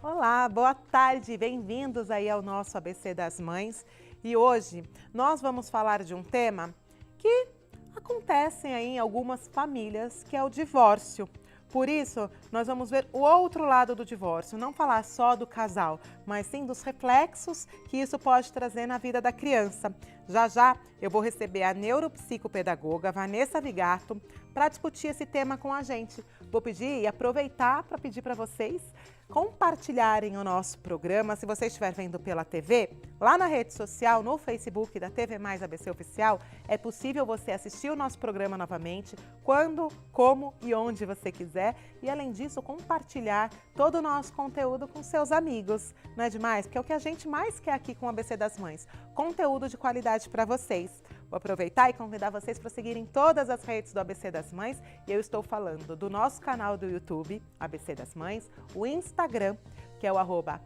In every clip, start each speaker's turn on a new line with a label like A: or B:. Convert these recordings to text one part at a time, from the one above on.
A: Olá, boa tarde, bem-vindos aí ao nosso ABC das Mães. E hoje nós vamos falar de um tema que acontece aí em algumas famílias, que é o divórcio. Por isso, nós vamos ver o outro lado do divórcio, não falar só do casal, mas sim dos reflexos que isso pode trazer na vida da criança. Já já eu vou receber a neuropsicopedagoga Vanessa Vigato para discutir esse tema com a gente. Vou pedir e aproveitar para pedir para vocês compartilharem o nosso programa. Se você estiver vendo pela TV, lá na rede social, no Facebook da TV Mais ABC Oficial, é possível você assistir o nosso programa novamente, quando, como e onde você quiser. E além disso, compartilhar todo o nosso conteúdo com seus amigos. Não é demais? Porque é o que a gente mais quer aqui com o ABC das Mães. Conteúdo de qualidade para vocês. Vou aproveitar e convidar vocês para seguirem todas as redes do ABC das Mães. E eu estou falando do nosso canal do YouTube, ABC das Mães, o Instagram, que é o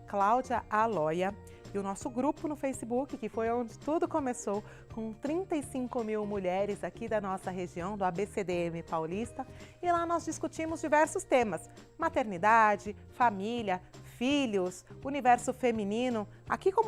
A: @CláudiaAloia, e o nosso grupo no Facebook, que foi onde tudo começou, com 35 mil mulheres aqui da nossa região, do ABCDM Paulista. E lá nós discutimos diversos temas: maternidade, família, filhos, universo feminino.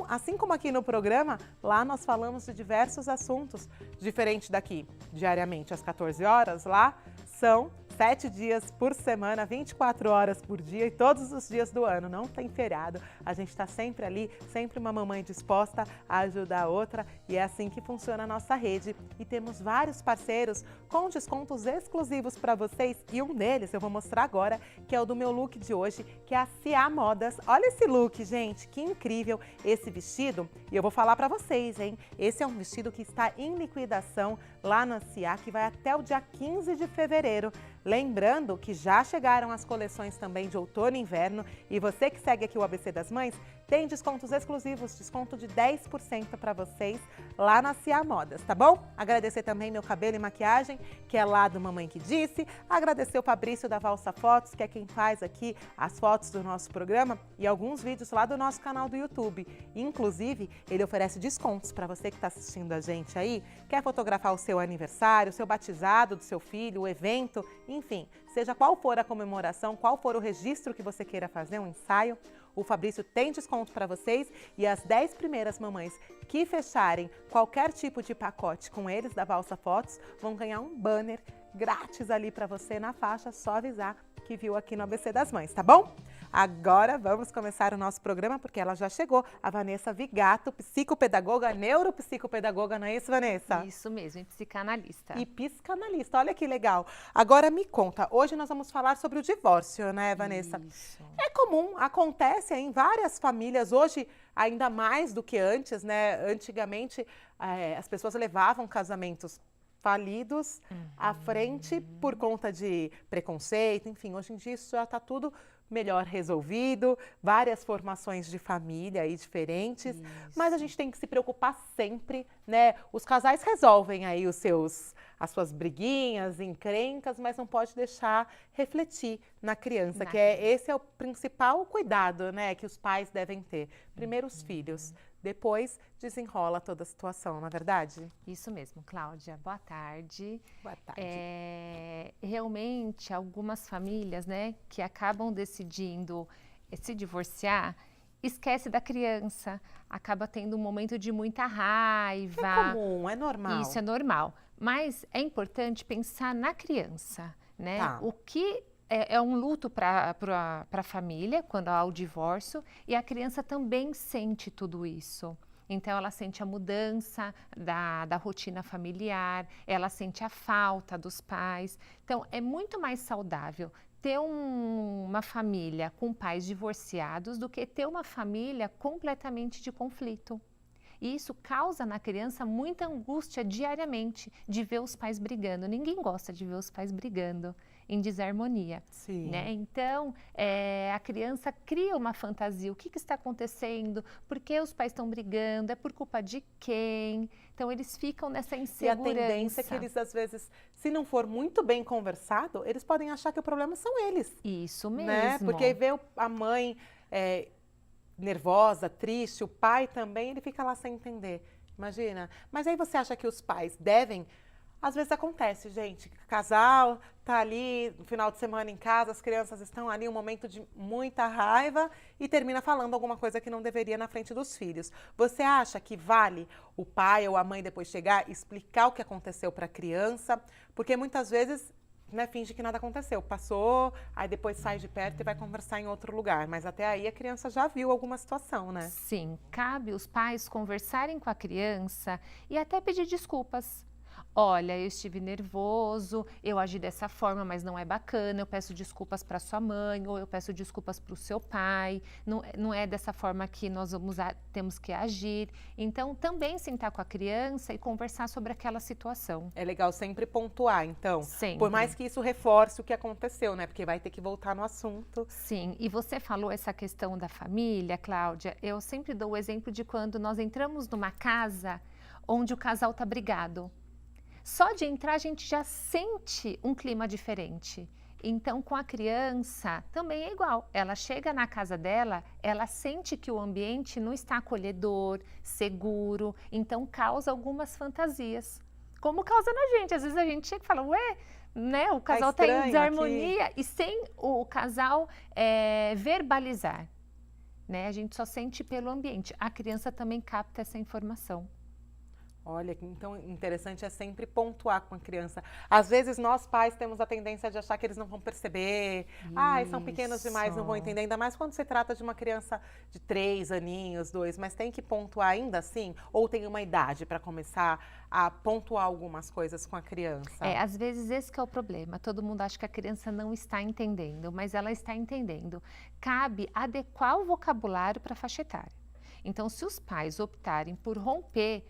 A: Assim como aqui no programa, lá nós falamos de diversos assuntos. Diferente daqui, diariamente às 14 horas, lá são 7 dias por semana, 24 horas por dia e todos os dias do ano. Não tem feriado. A gente está sempre ali, sempre uma mamãe disposta a ajudar a outra, e é assim que funciona a nossa rede. E temos vários parceiros com descontos exclusivos para vocês, e um deles eu vou mostrar agora, que é o do meu look de hoje, que é a Cia Modas. Olha esse look, gente, que incrível esse vestido. E eu vou falar para vocês, hein? Esse é um vestido que está em liquidação lá na Cia, que vai até o dia 15 de fevereiro. Lembrando que já chegaram as coleções também de outono e inverno, e você que segue aqui o ABC das Mães tem descontos exclusivos, desconto de 10% para vocês lá na Cia Modas, tá bom? Agradecer também meu cabelo e maquiagem, que é lá do Mamãe Que Disse. Agradecer o Fabrício da Valsa Fotos, que é quem faz aqui as fotos do nosso programa, e alguns vídeos lá do nosso canal do YouTube. Inclusive, ele oferece descontos para você que está assistindo a gente aí, quer fotografar o seu aniversário, o seu batizado do seu filho, o evento, enfim, seja qual for a comemoração, qual for o registro que você queira fazer, um ensaio, o Fabrício tem desconto para vocês, e as 10 primeiras mamães que fecharem qualquer tipo de pacote com eles da Valsa Fotos vão ganhar um banner grátis ali para você na faixa, só avisar que viu aqui no ABC das Mães, tá bom? Agora vamos começar o nosso programa, porque ela já chegou, a Vanessa Vigato, psicopedagoga, neuropsicopedagoga, não é isso, Vanessa?
B: Isso mesmo, e psicanalista.
A: E psicanalista, olha que legal. Agora me conta, hoje nós vamos falar sobre o divórcio, né, Vanessa?
B: Isso.
A: É comum, acontece em várias famílias, hoje ainda mais do que antes, né? Antigamente as pessoas levavam casamentos falidos à frente por conta de preconceito, enfim, hoje em dia isso já está tudo melhor resolvido, várias formações de família aí diferentes, mas a gente tem que se preocupar sempre, né? Os casais resolvem aí as suas briguinhas, encrencas, mas não pode deixar refletir na criança, esse é o principal cuidado, né, que os pais devem ter. Primeiro os filhos, depois desenrola toda a situação, não é verdade?
B: Isso mesmo, Cláudia. Boa tarde.
A: Boa tarde.
B: Realmente, algumas famílias, né, que acabam decidindo se divorciar, esquece da criança, acaba tendo um momento de muita raiva.
A: É comum, é normal.
B: Isso é normal, mas é importante pensar na criança, né?
A: Tá.
B: O que é um luto para a família quando há o divórcio, e a criança também sente tudo isso. Então, ela sente a mudança da rotina familiar, ela sente a falta dos pais. Então, é muito mais saudável ter uma família com pais divorciados do que ter uma família completamente de conflito. E isso causa na criança muita angústia diariamente de ver os pais brigando. Ninguém gosta de ver os pais brigando em desarmonia.
A: Sim.
B: Né? Então, a criança cria uma fantasia. O que está acontecendo? Por que os pais estão brigando? É por culpa de quem? Então, eles ficam nessa insegurança.
A: E a tendência é que eles, às vezes, se não for muito bem conversado, eles podem achar que o problema são eles.
B: Isso mesmo.
A: Né? Porque aí vê a mãe nervosa, triste, o pai também, ele fica lá sem entender. Imagina. Mas aí você acha que os pais devem Às vezes acontece, gente, casal tá ali no final de semana em casa, as crianças estão ali, um momento de muita raiva e termina falando alguma coisa que não deveria na frente dos filhos. Você acha que vale o pai ou a mãe depois chegar e explicar o que aconteceu para a criança? Porque muitas vezes, né, finge que nada aconteceu, passou, aí depois sai de perto e vai conversar em outro lugar, mas até aí a criança já viu alguma situação, né?
B: Sim, cabe os pais conversarem com a criança e até pedir desculpas. Olha, eu estive nervoso, eu agi dessa forma, mas não é bacana. Eu peço desculpas para sua mãe ou eu peço desculpas para o seu pai. Não é dessa forma que nós temos que agir. Então, também sentar com a criança e conversar sobre aquela situação.
A: É legal sempre pontuar, então.
B: Sempre.
A: Por mais que isso reforce o que aconteceu, né? Porque vai ter que voltar no assunto.
B: Sim, e você falou essa questão da família, Cláudia. Eu sempre dou o exemplo de quando nós entramos numa casa onde o casal está brigado. Só de entrar a gente já sente um clima diferente. Então, com a criança também é igual. Ela chega na casa dela, ela sente que o ambiente não está acolhedor, seguro, então causa algumas fantasias. Como causa na gente. Às vezes a gente chega e fala, ué, né, o casal está em desarmonia aqui. E sem o casal verbalizar. Né? A gente só sente pelo ambiente. A criança também capta essa informação.
A: Olha, então interessante é sempre pontuar com a criança. Às vezes nós pais temos a tendência de achar que eles não vão perceber. Ai, são pequenos demais, não vão entender. Ainda mais quando se trata de uma criança de 3 aninhos, 2. Mas tem que pontuar ainda assim? Ou tem uma idade para começar a pontuar algumas coisas com a criança?
B: Às vezes esse que é o problema. Todo mundo acha que a criança não está entendendo, mas ela está entendendo. Cabe adequar o vocabulário para a faixa etária. Então, se os pais optarem por romper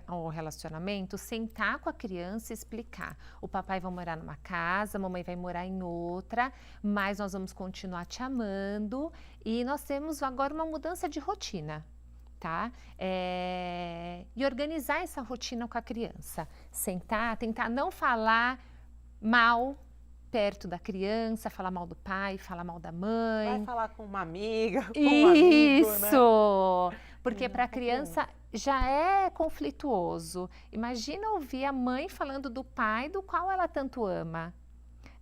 B: o relacionamento, sentar com a criança e explicar. O papai vai morar numa casa, a mamãe vai morar em outra, mas nós vamos continuar te amando e nós temos agora uma mudança de rotina, tá? E organizar essa rotina com a criança. Sentar, tentar não falar mal perto da criança, falar mal do pai, falar mal da mãe.
A: Vai falar com uma amiga, com um amigo, né?
B: Isso! Porque para a criança já é conflituoso. Imagina ouvir a mãe falando do pai do qual ela tanto ama,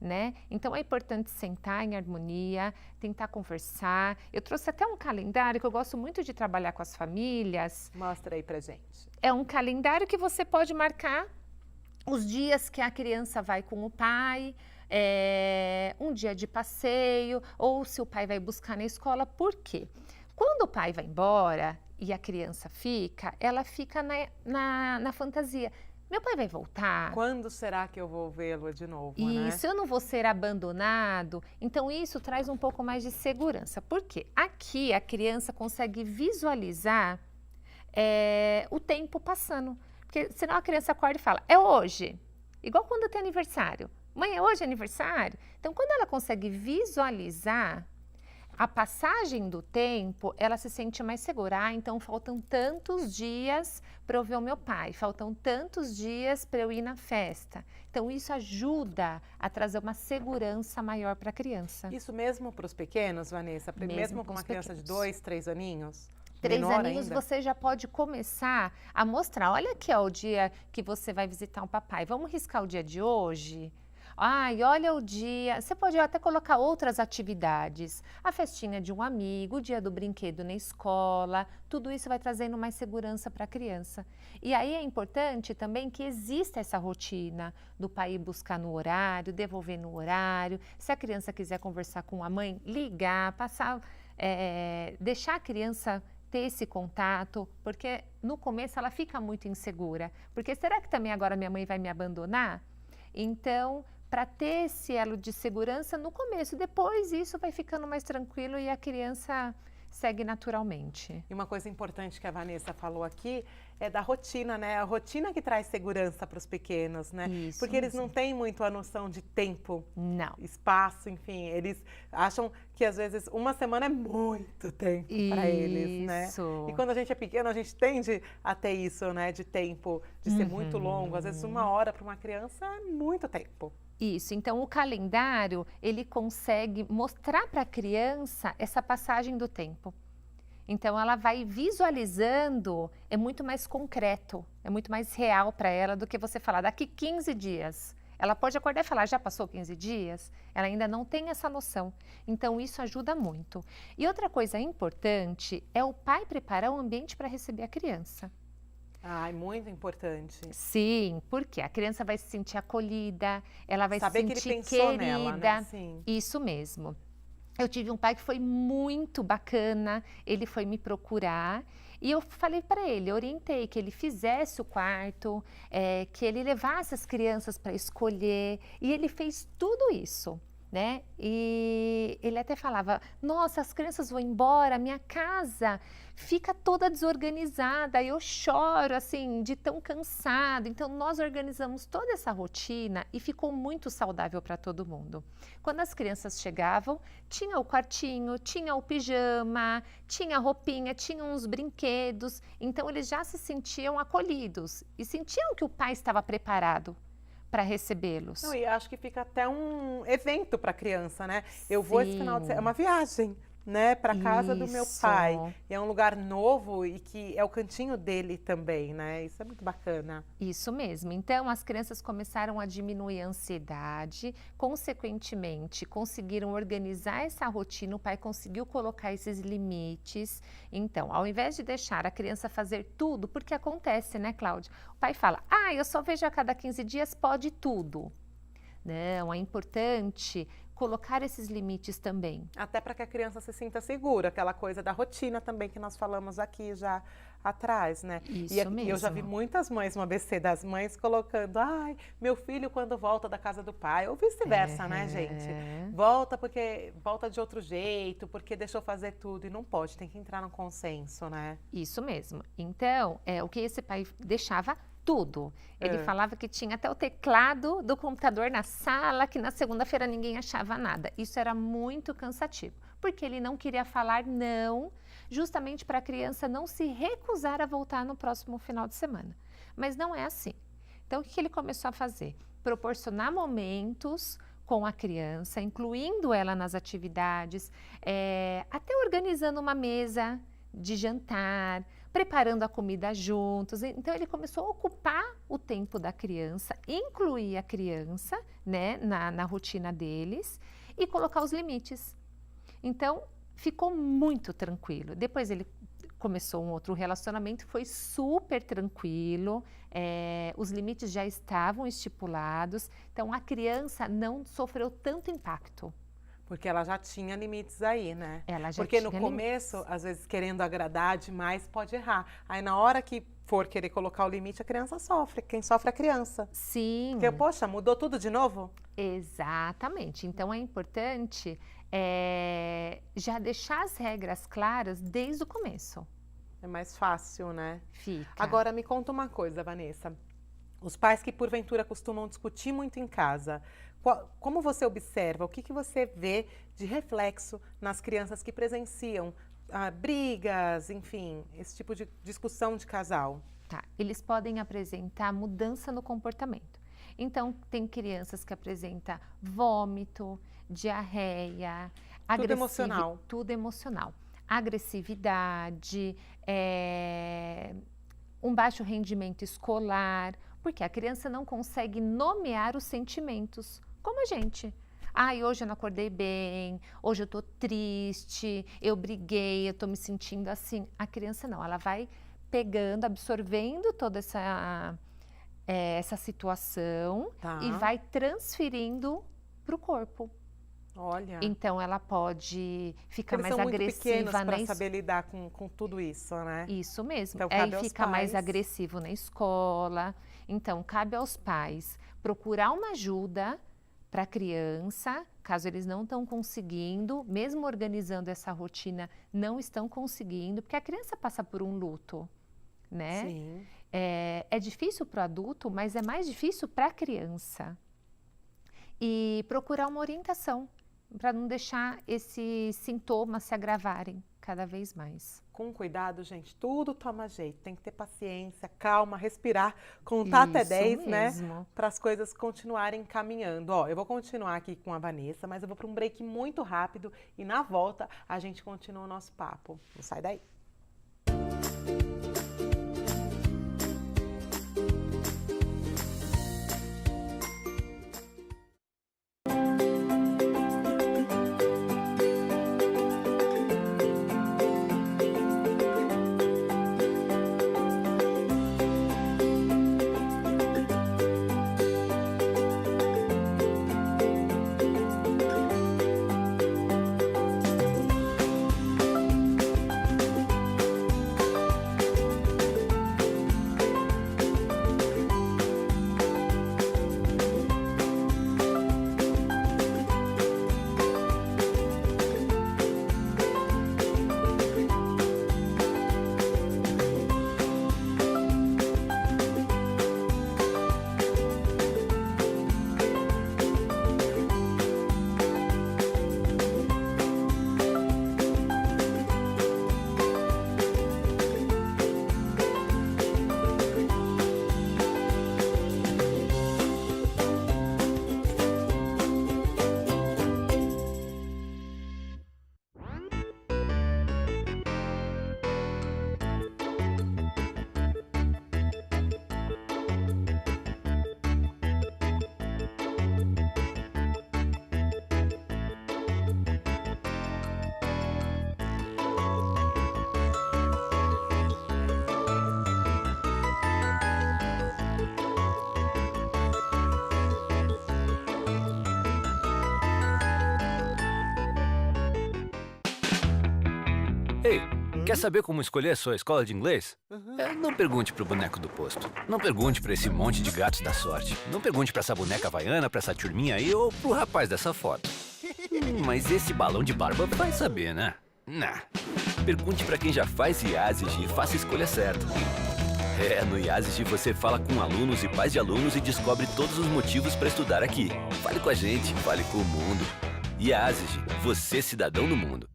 B: né? Então é importante sentar em harmonia, tentar conversar. Eu trouxe até um calendário que eu gosto muito de trabalhar com as famílias.
A: Mostra aí pra gente.
B: É um calendário que você pode marcar os dias que a criança vai com o pai, um dia de passeio, ou se o pai vai buscar na escola. Por quê? Quando o pai vai embora e a criança fica, ela fica na fantasia. Meu pai vai voltar?
A: Quando será que eu vou vê-lo de novo,
B: Isso, eu não vou ser abandonado. Então, isso traz um pouco mais de segurança. Por quê? Aqui, a criança consegue visualizar o tempo passando. Porque senão a criança acorda e fala, é hoje. Igual quando tem aniversário. Mãe, é hoje aniversário? Então, quando ela consegue visualizar a passagem do tempo, ela se sente mais segura. Então, faltam tantos dias para eu ver o meu pai, faltam tantos dias para eu ir na festa. Então, isso ajuda a trazer uma segurança maior para a criança.
A: Isso mesmo para os pequenos, Vanessa? Mesmo com uma criança de 2, 3 aninhos?
B: 3 aninhos ainda? Você já pode começar a mostrar. Olha aqui, ó, o dia que você vai visitar o papai. Vamos riscar o dia de hoje? Ai, olha o dia, você pode até colocar outras atividades, a festinha de um amigo, o dia do brinquedo na escola, tudo isso vai trazendo mais segurança para a criança. E aí é importante também que exista essa rotina do pai ir buscar no horário, devolver no horário, se a criança quiser conversar com a mãe, ligar, passar, deixar a criança ter esse contato, porque no começo ela fica muito insegura, porque será que também agora minha mãe vai me abandonar? Então, para ter esse elo de segurança no começo, depois isso vai ficando mais tranquilo e a criança segue naturalmente.
A: E uma coisa importante que a Vanessa falou aqui é da rotina, né? A rotina que traz segurança para os pequenos, né?
B: Isso,
A: porque eles não têm muito a noção de tempo,
B: não,
A: espaço, enfim. Eles acham que às vezes uma semana é muito tempo para eles, né? E quando a gente é pequeno, a gente tende a ter isso, né? De tempo, de ser muito longo. Às vezes 1 hora para uma criança é muito tempo.
B: Isso, então o calendário, ele consegue mostrar para a criança essa passagem do tempo. Então, ela vai visualizando, é muito mais concreto, é muito mais real para ela do que você falar daqui 15 dias. Ela pode acordar e falar, já passou 15 dias? Ela ainda não tem essa noção. Então, isso ajuda muito. E outra coisa importante é o pai preparar o ambiente para receber a criança.
A: Ai, muito importante.
B: Sim, porque a criança vai se sentir acolhida, ela vai
A: Saber
B: se
A: que ele
B: sentir
A: pensou
B: querida.
A: nela, né? Sim.
B: Isso mesmo. Eu tive um pai que foi muito bacana, ele foi me procurar e eu falei para ele, orientei que ele fizesse o quarto, que ele levasse as crianças para escolher e ele fez tudo isso, né? E ele até falava, nossa, as crianças vão embora, minha casa fica toda desorganizada, eu choro assim de tão cansado. Então nós organizamos toda essa rotina e ficou muito saudável para todo mundo. Quando as crianças chegavam, tinha o quartinho, tinha o pijama, tinha a roupinha, tinha uns brinquedos, então eles já se sentiam acolhidos e sentiam que o pai estava preparado para recebê-los.
A: Não, e acho que fica até um evento para a criança, né? Eu vou esse final de semana, é uma viagem, né, para casa do meu pai. E é um lugar novo e que é o cantinho dele também, né? Isso é muito bacana.
B: Isso mesmo. Então, as crianças começaram a diminuir a ansiedade, consequentemente, conseguiram organizar essa rotina, o pai conseguiu colocar esses limites. Então, ao invés de deixar a criança fazer tudo, porque acontece, né, Cláudia? O pai fala, eu só vejo a cada 15 dias, pode tudo. Não, é importante colocar esses limites também.
A: Até para que a criança se sinta segura, aquela coisa da rotina também que nós falamos aqui já atrás, né?
B: Isso
A: e
B: mesmo.
A: Eu já vi muitas mães no ABC das Mães colocando, meu filho quando volta da casa do pai, ou vice-versa, né, gente? Volta porque volta de outro jeito, porque deixou fazer tudo e não pode, tem que entrar no consenso, né?
B: Isso mesmo. Então, o que esse pai deixava tudo. Ele falava que tinha até o teclado do computador na sala, que na segunda-feira ninguém achava nada. Isso era muito cansativo, porque ele não queria falar não, justamente para a criança não se recusar a voltar no próximo final de semana. Mas não é assim. Então, o que ele começou a fazer? Proporcionar momentos com a criança, incluindo ela nas atividades, até organizando uma mesa de jantar, preparando a comida juntos. Então, ele começou a ocupar o tempo da criança, incluir a criança, né, na rotina deles e colocar os limites. Então, ficou muito tranquilo. Depois ele começou um outro relacionamento, foi super tranquilo, os limites já estavam estipulados, então a criança não sofreu tanto impacto.
A: Porque ela já tinha limites aí, né?
B: Ela já
A: Porque
B: tinha
A: no começo, às vezes querendo agradar demais, pode errar. Aí na hora que for querer colocar o limite, a criança sofre. Quem sofre é a criança.
B: Sim.
A: Porque, poxa, mudou tudo de novo?
B: Exatamente. Então é importante já deixar as regras claras desde o começo.
A: É mais fácil, né?
B: Fica.
A: Agora me conta uma coisa, Vanessa. Os pais que porventura costumam discutir muito em casa, como você observa, o que você vê de reflexo nas crianças que presenciam brigas, enfim, esse tipo de discussão de casal?
B: Tá, eles podem apresentar mudança no comportamento. Então, tem crianças que apresentam vômito, diarreia,
A: emocional.
B: Tudo emocional. Agressividade, um baixo rendimento escolar, porque a criança não consegue nomear os sentimentos, como a gente. Hoje eu não acordei bem, hoje eu tô triste, eu briguei, eu tô me sentindo assim. A criança não, ela vai pegando, absorvendo toda essa situação e vai transferindo para o corpo.
A: Olha.
B: Então ela pode ficar mais
A: agressiva.
B: agressiva.
A: Eles são muito pequenos para saber lidar com tudo isso, né?
B: Isso mesmo.
A: Então,
B: Aí fica mais agressivo na escola. Então, cabe aos pais procurar uma ajuda para a criança, caso eles não estão conseguindo, mesmo organizando essa rotina, não estão conseguindo, porque a criança passa por um luto, né?
A: Sim.
B: É difícil para o adulto, mas é mais difícil para a criança. E procurar uma orientação. para não deixar esses sintomas se agravarem cada vez mais.
A: Com cuidado, gente, tudo toma jeito. Tem que ter paciência, calma, respirar, contar até 10, né? Para as coisas continuarem caminhando. Ó, eu vou continuar aqui com a Vanessa, mas eu vou para um break muito rápido e na volta a gente continua o nosso papo. Não sai daí.
C: Ei, quer saber como escolher a sua escola de inglês? Não pergunte pro boneco do posto. Não pergunte pra esse monte de gatos da sorte. Não pergunte pra essa boneca havaiana, pra essa turminha aí ou pro rapaz dessa foto. Mas esse balão de barba vai saber, né? Pergunte pra quem já faz IASIG e faça a escolha certa. No IASIG você fala com alunos e pais de alunos e descobre todos os motivos pra estudar aqui. Fale com a gente, fale com o mundo. IASIG, você cidadão do mundo.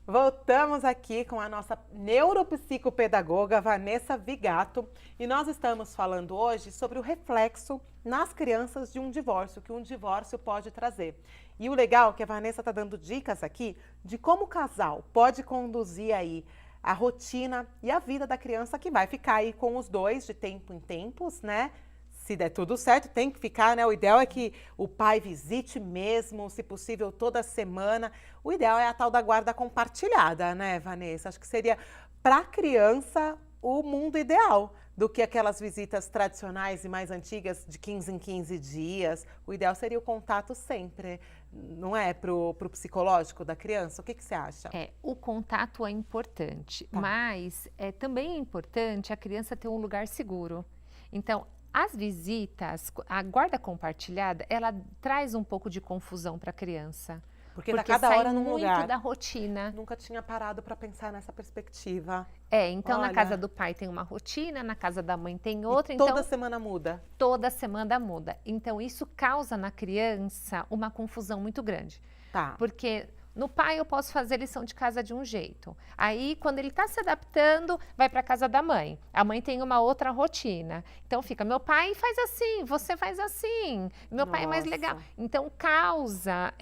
A: Voltamos aqui com a nossa neuropsicopedagoga Vanessa Vigato e nós estamos falando hoje sobre o reflexo nas crianças de um divórcio, que um divórcio pode trazer. E o legal é que a Vanessa está dando dicas aqui de como o casal pode conduzir aí a rotina e a vida da criança que vai ficar aí com os dois de tempo em tempos, né? Se der tudo certo, tem que ficar, né? O ideal é que o pai visite mesmo, se possível, toda semana. O ideal é a tal da guarda compartilhada, né, Vanessa? Acho que seria, para a criança, o mundo ideal do que aquelas visitas tradicionais e mais antigas de 15 em 15 dias. O ideal seria o contato sempre, não é? Para o psicológico da criança. O que você acha?
B: O contato é importante, mas também é importante a criança ter um lugar seguro. Então, as visitas, a guarda compartilhada, ela traz um pouco de confusão para a criança.
A: Porque tá cada hora num lugar.
B: Muito da rotina.
A: Nunca tinha parado para pensar nessa perspectiva.
B: Então na casa do pai tem uma rotina, na casa da mãe tem outra.
A: E toda semana muda.
B: Toda semana muda. Então isso causa na criança uma confusão muito grande.
A: Tá.
B: Porque no pai eu posso fazer lição de casa de um jeito. Aí quando ele está se adaptando, vai para a casa da mãe. A mãe tem uma outra rotina. Então fica, meu pai faz assim, você faz assim. Meu pai é mais legal. Então causa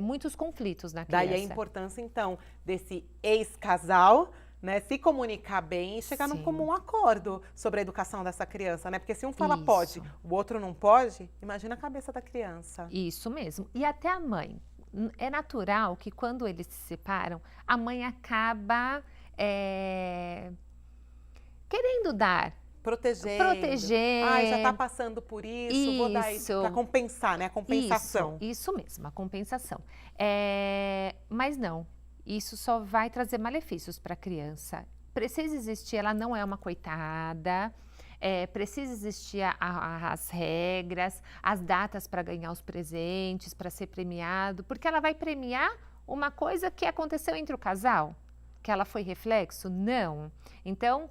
B: muitos conflitos na criança.
A: Daí a importância então desse ex-casal, né, se comunicar bem e chegar num
B: Sim.
A: comum acordo sobre a educação dessa criança, né? Porque se um fala
B: Isso.
A: pode, o outro não pode, imagina a cabeça da criança.
B: Isso mesmo. E até a mãe. É natural que quando eles se separam, a mãe acaba querendo dar,
A: Proteger. Ai, já tá passando por isso, vou dar isso
B: Isso.
A: para compensar, né? A compensação.
B: Isso mesmo, a compensação. Mas não, isso só vai trazer malefícios para a criança. Precisa existir, ela não é uma coitada, precisa existir as regras, as datas para ganhar os presentes, para ser premiado, porque ela vai premiar uma coisa que aconteceu entre o casal, que ela foi reflexo? Não. Então,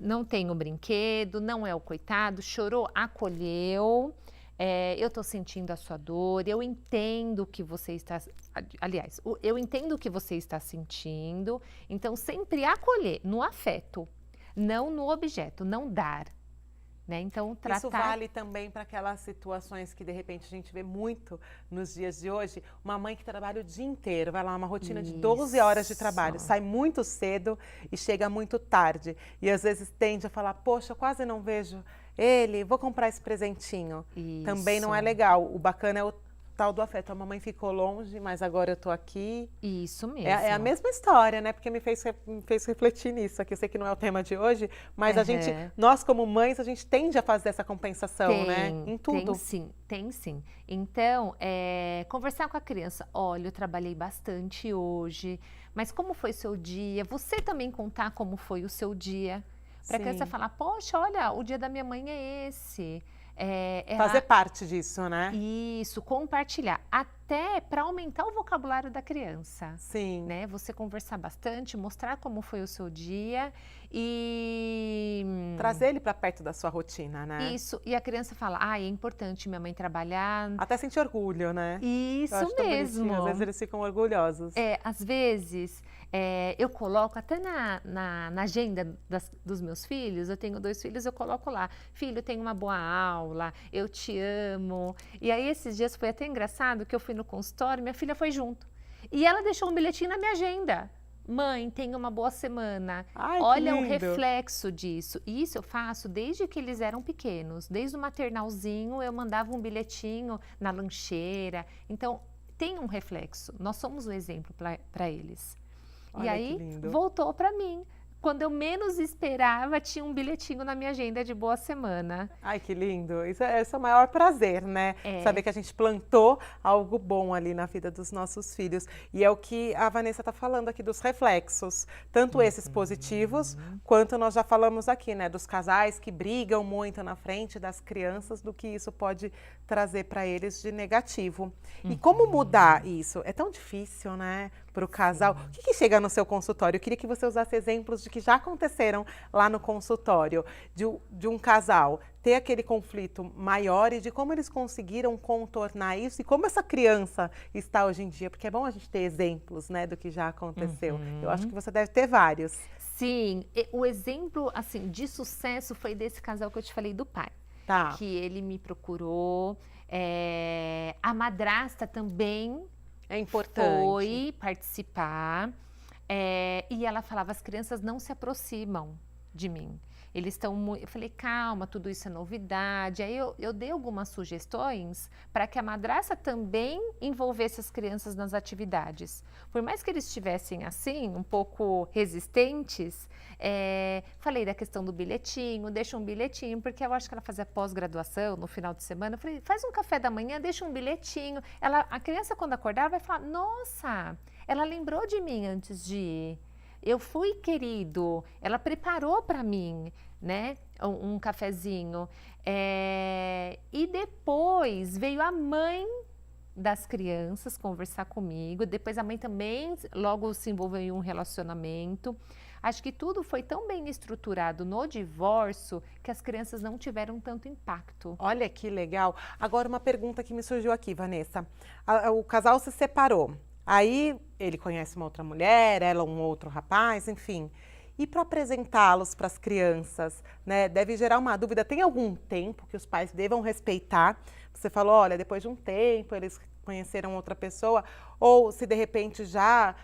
B: não tem o brinquedo, não é o coitado, chorou, acolheu, eu estou sentindo a sua dor, eu entendo o que você está, aliás, eu entendo o que você está sentindo, então sempre acolher no afeto, não no objeto, não dar, né? Então tratar...
A: Isso vale também para aquelas situações que de repente a gente vê muito nos dias de hoje, uma mãe que trabalha o dia inteiro, vai lá uma rotina de 12 horas de trabalho, sai muito cedo e chega muito tarde e às vezes tende a falar, poxa, eu quase não vejo ele, vou comprar esse presentinho. Também não é legal, o bacana é o tal do afeto, a mamãe ficou longe, mas agora eu tô aqui.
B: Isso mesmo.
A: É a mesma história, né? Porque me fez refletir nisso aqui. Eu sei que não é o tema de hoje, mas a gente, nós como mães, a gente tende a fazer essa compensação, né? Em tudo.
B: Tem sim. Então, conversar com a criança. Olha, eu trabalhei bastante hoje, mas como foi seu dia? Você também contar como foi o seu dia. Para a criança falar, poxa, olha, o dia da minha mãe é esse.
A: Fazer parte disso, né?
B: Isso, compartilhar, até para aumentar o vocabulário da criança.
A: Sim.
B: Né? Você conversar bastante, mostrar como foi o seu dia e...
A: trazer ele para perto da sua rotina, né?
B: Isso, e a criança fala, é importante minha mãe trabalhar.
A: Até sentir orgulho, né?
B: Isso mesmo.
A: Às vezes eles ficam orgulhosos.
B: Às vezes... eu coloco até na agenda dos meus filhos, eu tenho 2 filhos, eu coloco lá, filho, tenha uma boa aula, eu te amo. E aí esses dias foi até engraçado que eu fui no consultório, minha filha foi junto. E ela deixou um bilhetinho na minha agenda. Mãe, tenha uma boa semana.
A: Ai,
B: olha
A: que
B: o
A: lindo.
B: Reflexo disso. E isso eu faço desde que eles eram pequenos. Desde o maternalzinho eu mandava um bilhetinho na lancheira. Então, tem um reflexo. Nós somos o exemplo para eles.
A: Olha,
B: e aí, voltou para mim. Quando eu menos esperava, tinha um bilhetinho na minha agenda de boa semana.
A: Ai, que lindo. Esse é o maior prazer, né? Saber que a gente plantou algo bom ali na vida dos nossos filhos. E é o que a Vanessa está falando aqui dos reflexos. Tanto esses positivos, quanto nós já falamos aqui, né? Dos casais que brigam muito na frente das crianças, do que isso pode trazer para eles de negativo. E como mudar isso? É tão difícil, né? Para o casal. O que chega no seu consultório? Eu queria que você usasse exemplos de que já aconteceram lá no consultório, de um casal ter aquele conflito maior e de como eles conseguiram contornar isso e como essa criança está hoje em dia, porque é bom a gente ter exemplos, né, do que já aconteceu. Eu acho que você deve ter vários.
B: Sim, o exemplo assim de sucesso foi desse casal que eu te falei do pai.
A: Tá.
B: Que ele me procurou, a madrasta também
A: é importante.
B: Foi participar e ela falava, as crianças não se aproximam de mim. Eles estão muito... Eu falei, calma, tudo isso é novidade. Aí eu dei algumas sugestões para que a madrasta também envolvesse as crianças nas atividades. Por mais que eles estivessem assim, um pouco resistentes, falei da questão do bilhetinho, deixa um bilhetinho, porque eu acho que ela fazia pós-graduação no final de semana. Eu falei, faz um café da manhã, deixa um bilhetinho. A criança, quando acordar, vai falar, nossa, ela lembrou de mim antes de ir. Eu fui querido, ela preparou para mim, né, um cafezinho. E depois veio a mãe das crianças conversar comigo. Depois a mãe também logo se envolveu em um relacionamento. Acho que tudo foi tão bem estruturado no divórcio que as crianças não tiveram tanto impacto.
A: Olha que legal. Agora uma pergunta que me surgiu aqui, Vanessa. O casal se separou. Aí ele conhece uma outra mulher, ela um outro rapaz, enfim. E para apresentá-los para as crianças, né, deve gerar uma dúvida. Tem algum tempo que os pais devam respeitar? Você falou, olha, depois de um tempo eles conheceram outra pessoa, ou se de repente já,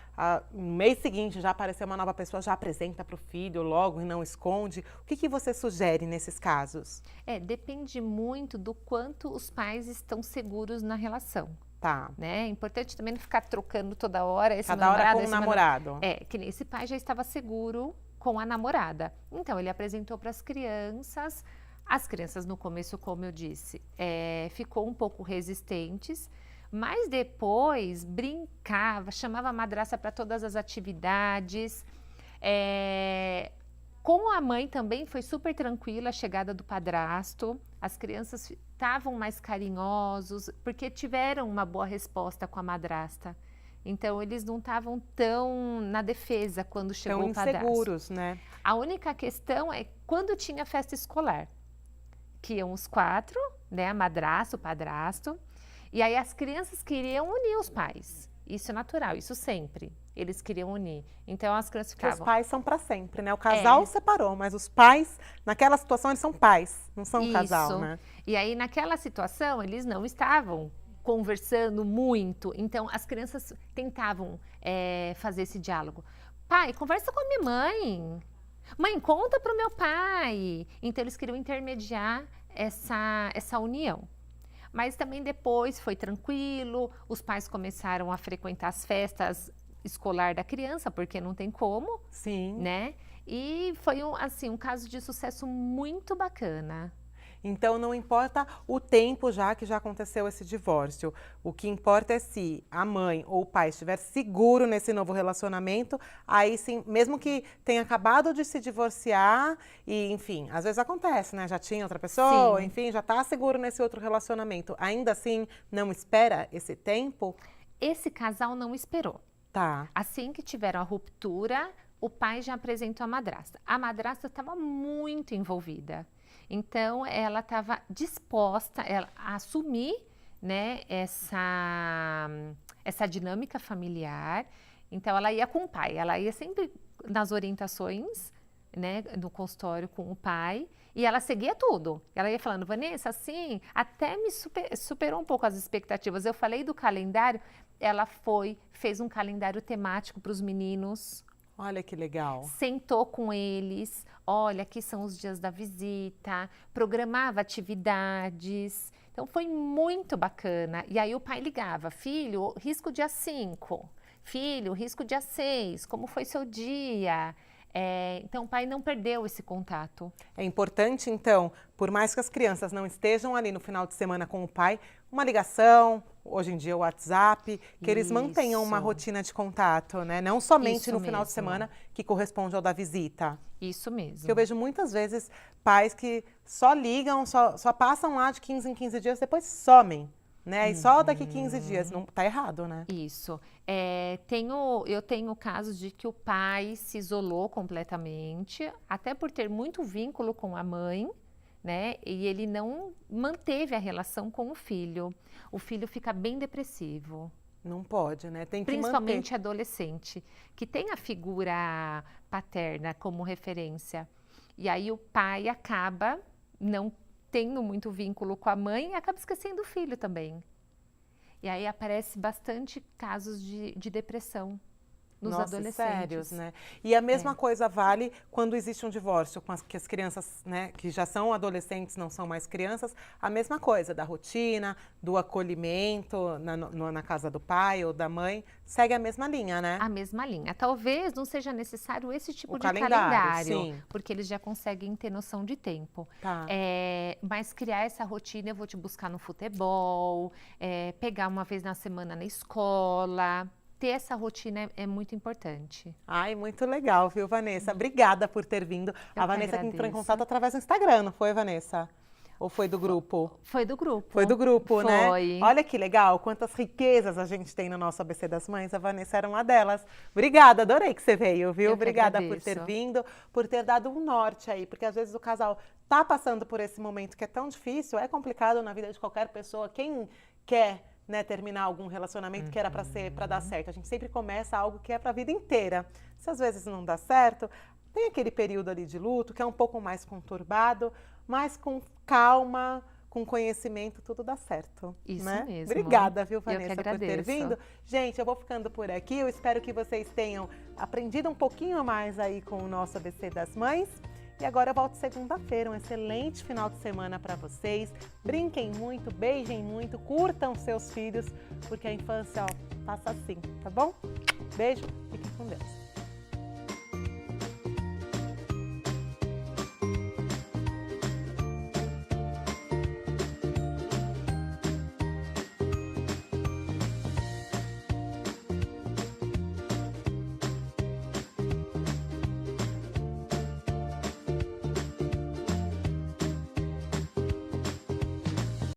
A: no mês seguinte, já apareceu uma nova pessoa, já apresenta para o filho logo e não esconde. O que você sugere nesses casos?
B: Depende muito do quanto os pais estão seguros na relação.
A: Tá.
B: Né? É importante também não ficar trocando toda hora.
A: Cada hora com um namorado.
B: Que nem esse pai já estava seguro com a namorada. Então, ele apresentou para as crianças. As crianças, no começo, como eu disse, ficou um pouco resistentes, mas depois brincava, chamava a madrasta para todas as atividades. Com a mãe também foi super tranquila a chegada do padrasto. As crianças estavam mais carinhosos, porque tiveram uma boa resposta com a madrasta. Então, eles não estavam tão na defesa quando chegou o padrasto.
A: Tão inseguros, né?
B: A única questão é quando tinha festa escolar, que iam os 4, né, a madrasta, o padrasto, e aí as crianças queriam unir os pais. Isso é natural, isso sempre. Eles queriam unir. Então, as crianças ficavam...
A: Porque os pais são para sempre, né? O casal separou, mas os pais, naquela situação, eles são pais, não são um casal, né?
B: E aí, naquela situação, eles não estavam conversando muito. Então, as crianças tentavam fazer esse diálogo. Pai, conversa com a minha mãe. Mãe, conta para o meu pai. Então, eles queriam intermediar essa união. Mas também depois foi tranquilo, os pais começaram a frequentar as festas escolar da criança, porque não tem como.
A: Sim.
B: Né? E foi um caso de sucesso muito bacana.
A: Então, não importa o tempo que já aconteceu esse divórcio. O que importa é se a mãe ou o pai estiver seguro nesse novo relacionamento, aí sim, mesmo que tenha acabado de se divorciar, e enfim, às vezes acontece, né? Já tinha outra pessoa,
B: Sim.
A: enfim, já está seguro nesse outro relacionamento. Ainda assim, não espera esse tempo?
B: Esse casal não esperou.
A: Tá.
B: Assim que tiveram a ruptura, o pai já apresentou a madrasta. A madrasta estava muito envolvida. Então, ela estava disposta a assumir, né, essa dinâmica familiar. Então, ela ia com o pai, ela ia sempre nas orientações, né, no consultório com o pai, e ela seguia tudo. Ela ia falando, Vanessa, assim, até me superou um pouco as expectativas. Eu falei do calendário, ela fez um calendário temático para os meninos.
A: Olha que legal.
B: Sentou com eles, olha, aqui são os dias da visita, programava atividades. Então, foi muito bacana. E aí o pai ligava, filho, risco dia 5, filho, risco dia 6, como foi seu dia? Então, o pai não perdeu esse contato.
A: É importante, então, por mais que as crianças não estejam ali no final de semana com o pai, uma ligação, hoje em dia o WhatsApp, que eles mantenham uma rotina de contato, né? Não somente no final de semana, que corresponde ao da visita.
B: Isso mesmo.
A: Porque eu vejo muitas vezes pais que só ligam, só passam lá de 15 em 15 dias, depois somem. Né? E só daqui 15 dias, não tá errado, né?
B: Isso. Eu tenho casos de que o pai se isolou completamente, até por ter muito vínculo com a mãe, né? E ele não manteve a relação com o filho. O filho fica bem depressivo.
A: Não pode, né? Tem que
B: Principalmente
A: manter.
B: adolescente, que tem a figura paterna como referência. E aí o pai acaba não tendo muito vínculo com a mãe e acaba esquecendo o filho também. E aí aparece bastante casos de depressão nos adolescentes.
A: Sérios, né? E a mesma coisa vale quando existe um divórcio, que as crianças, né, que já são adolescentes, não são mais crianças, a mesma coisa da rotina, do acolhimento na casa do pai ou da mãe, segue a mesma linha, né?
B: A mesma linha. Talvez não seja necessário esse tipo de
A: calendário, sim.
B: Porque eles já conseguem ter noção de tempo.
A: Tá.
B: Mas criar essa rotina, eu vou te buscar no futebol, pegar uma vez na semana na escola. Ter essa rotina é muito importante.
A: Ai, muito legal, viu, Vanessa? Obrigada por ter vindo. A Vanessa que entrou em contato através do Instagram, não foi, Vanessa? Ou foi do grupo?
B: Foi do grupo.
A: Foi do grupo, né?
B: Foi.
A: Olha que legal, quantas riquezas a gente tem no nosso ABC das Mães. A Vanessa era uma delas. Obrigada, adorei que você veio, viu? Obrigada por ter vindo, por ter dado um norte aí. Porque às vezes o casal tá passando por esse momento que é tão difícil, é complicado na vida de qualquer pessoa. Quem quer, né, terminar algum relacionamento que era para dar certo? A gente sempre começa algo que é para a vida inteira. Se às vezes não dá certo, tem aquele período ali de luto que é um pouco mais conturbado, mas com calma, com conhecimento tudo dá certo.
B: Isso
A: né?
B: mesmo.
A: Obrigada, viu,
B: Eu que
A: Vanessa, por ter
B: agradeço.
A: vindo. Gente, eu vou ficando por aqui. Eu espero que vocês tenham aprendido um pouquinho mais aí com o nosso ABC das Mães. E agora eu volto segunda-feira. Um excelente final de semana para vocês. Brinquem muito, beijem muito, curtam seus filhos, porque a infância, ó, passa assim, tá bom? Beijo, fiquem com Deus.